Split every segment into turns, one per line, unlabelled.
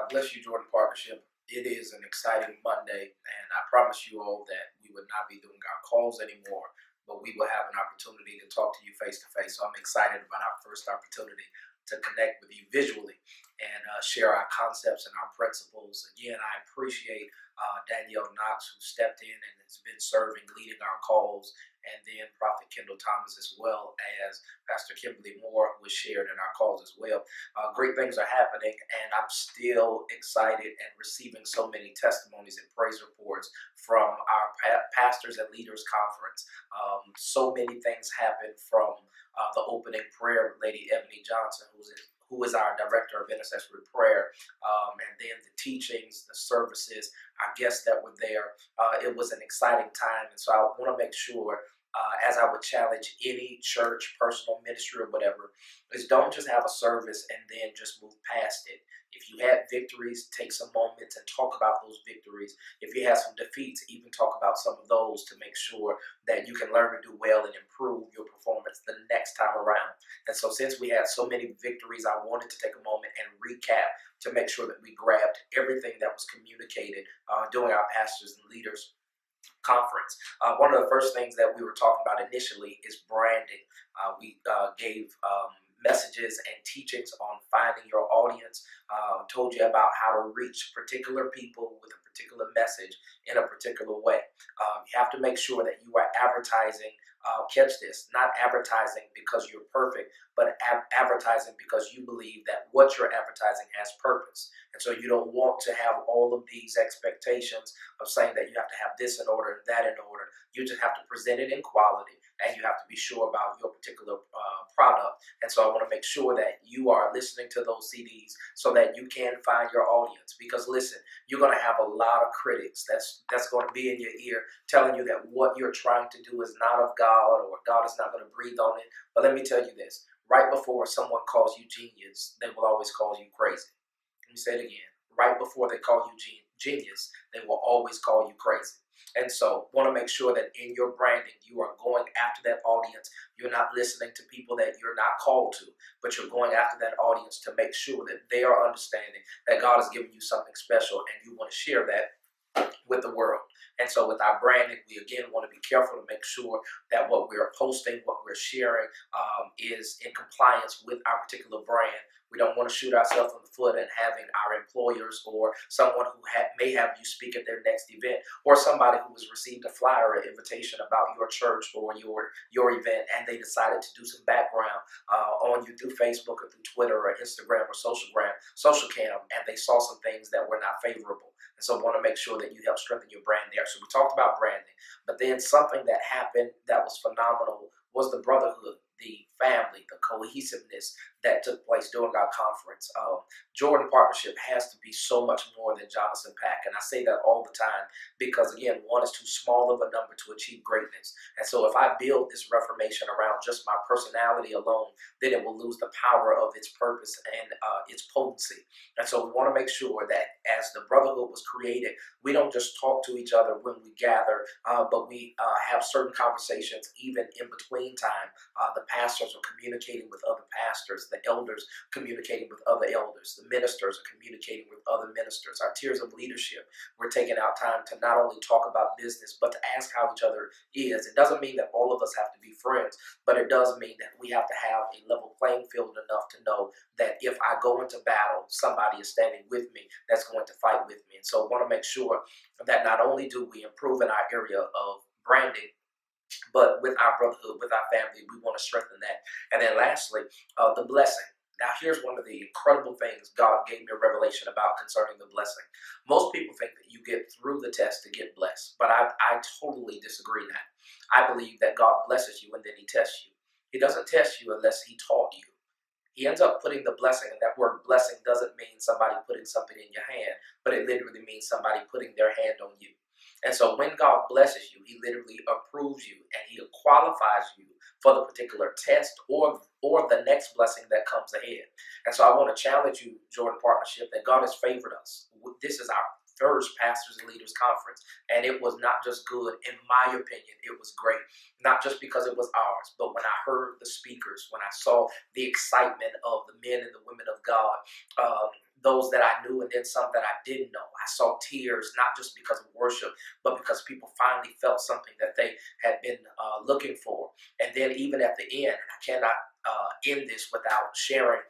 God bless you, Jordan Partnership. It is an exciting Monday, and I promise you all that we would not be doing our calls anymore, but we will have an opportunity to talk to you face to face. So I'm excited about our first opportunity to connect with you visually and share our concepts and our principles. Again, I appreciate Danielle Knox, who stepped in and has been serving, leading our calls, and then Prophet Kendall Thomas, as well as Pastor Kimberly Moore, who was shared in our calls as well. Great things are happening, and I'm still excited and receiving so many testimonies and praise reports from our Pastors and Leaders Conference. So many things happened from the opening prayer with Lady Ebony Johnasen, who is our Director of Intercessory Prayer, and then the teachings, the services, our guests that were there. It was an exciting time, and so I want to make sure, as I would challenge any church, personal ministry, or whatever, is don't just have a service and then just move past it. If you had victories, take some moments and talk about those victories. If you have some defeats, even talk about some of those to make sure that you can learn to do well and improve your performance the next time around. And so since we had so many victories, I wanted to take a moment and recap to make sure that we grabbed everything that was communicated during our Pastors and Leaders Conference. One of the first things that we were talking about initially is branding. We gave messages and teachings on finding your audience, told you about how to reach particular people with a particular message in a particular way. You have to make sure that you are advertising, catch this, not advertising because you're perfect, but advertising because you believe that what you're advertising has purpose. And so you don't want to have all of these expectations of saying that you have to have this in order and that in order. You just have to present it in quality, and you have to be sure about your particular product. And so I want to make sure that you are listening to those CDs so that you can find your audience. Because listen, you're going to have a lot of critics that's going to be in your ear telling you that what you're trying to do is not of God, or God is not going to breathe on it. But let me tell you this, right before someone calls you genius, they will always call you crazy. Let me say it again. Right before they call you genius, they will always call you crazy. And so want to make sure that in your branding, you are going after that audience. You're not listening to people that you're not called to, but you're going after that audience to make sure that they are understanding that God has given you something special, and you want to share that with the world. And so with our branding, we again want to be careful to make sure that what we're posting, what we're sharing is in compliance with our particular brand. We don't want to shoot ourselves in the foot and having our employers or someone who may have you speak at their next event, or somebody who has received a flyer or invitation about your church or your event, and they decided to do some background on you through Facebook or through Twitter or Instagram or social cam, and they saw some things that were not favorable. And so I want to make sure that you help strengthen your brand there. So we talked about branding, but then something that happened that was phenomenal was the brotherhood, the family, the cohesiveness that took place during our conference. Jordan Partnership has to be so much more than Johnasen Pack, and I say that all the time because, again, one is too small of a number to achieve greatness. And so if I build this reformation around just my personality alone, then it will lose the power of its purpose and its potency. And so we want to make sure that as the brotherhood was created, we don't just talk to each other when we gather, but we have certain conversations even in between time. The pastors are communicating with other pastors, the elders communicating with other elders, the ministers are communicating with other ministers. Our tiers of leadership, we're taking out time to not only talk about business, but to ask how each other is. It doesn't mean that all of us have to be friends, but it does mean that we have to have a level playing field enough to know that if I go into battle, somebody is standing with me that's going to fight with me. And so I want to make sure that not only do we improve in our area of branding, but with our brotherhood, with our family, we want to strengthen that. And then lastly, the blessing. Now, here's one of the incredible things God gave me a revelation about concerning the blessing. Most people think that you get through the test to get blessed, but I totally disagree that. I believe that God blesses you and then he tests you. He doesn't test you unless he taught you. He ends up putting the blessing, and that word blessing doesn't mean somebody putting something in your hand, but it literally means somebody putting their hand on you. And so when God blesses you, he literally approves you and he qualifies you for the particular test or the next blessing that comes ahead. And so I want to challenge you, Jordan Partnership, that God has favored us. This is our first Pastors and Leaders Conference, and it was not just good, in my opinion, it was great. Not just because it was ours, but when I heard the speakers, when I saw the excitement of the men and the women of God, those that I knew and then some that I didn't know. I saw tears, not just because of worship, but because people finally felt something that they had been looking for. And then even at the end, and I cannot end this without sharing,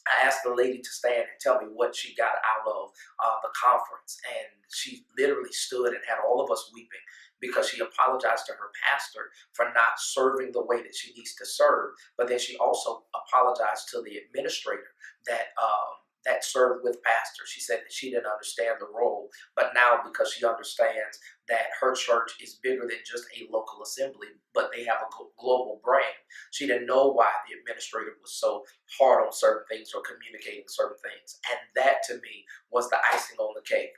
I asked the lady to stand and tell me what she got out of the conference. And she literally stood and had all of us weeping because she apologized to her pastor for not serving the way that she needs to serve. But then she also apologized to the administrator that served with pastor. She said that she didn't understand the role, but now because she understands that her church is bigger than just a local assembly, but they have a global brand. She didn't know why the administrator was so hard on certain things or communicating certain things. And that to me was the icing on the cake.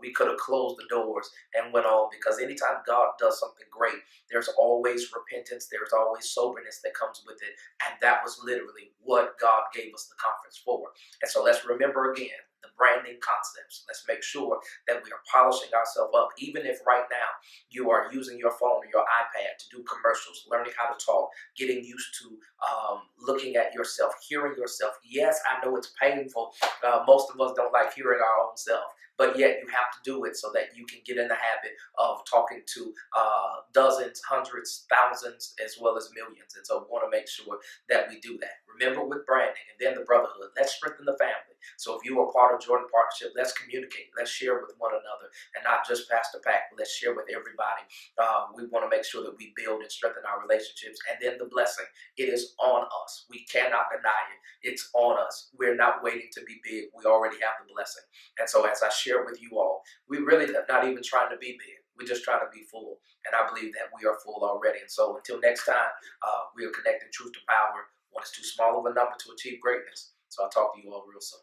We could have closed the doors and went on, because anytime God does something great, there's always repentance, there's always soberness that comes with it. And that was literally what God gave us the conference for. And so let's remember again the branding concepts. Let's make sure that we are polishing ourselves up, even if right now you are using your phone or your iPad to do commercials, learning how to talk, getting used to looking at yourself, hearing yourself. Yes, I know it's painful. Most of us don't like hearing our own self, but yet you have to do it so that you can get in the habit of talking to dozens, hundreds, thousands, as well as millions. And so we want to make sure that we do that. Remember, with branding and then the brotherhood, let's strengthen the family. So if you are part of Jordan Partnership, let's communicate. Let's share with one another, and not just Pastor Pack, but let's share with everybody. We want to make sure that we build and strengthen our relationships. And then the blessing, it is on us. We cannot deny it. It's on us. We're not waiting to be big. We already have the blessing. And so as I share with you all, we really are not even trying to be big. We're just trying to be full. And I believe that we are full already. And so until next time, we are connecting truth to power. One is too small of a number to achieve greatness. So I'll talk to you all real soon.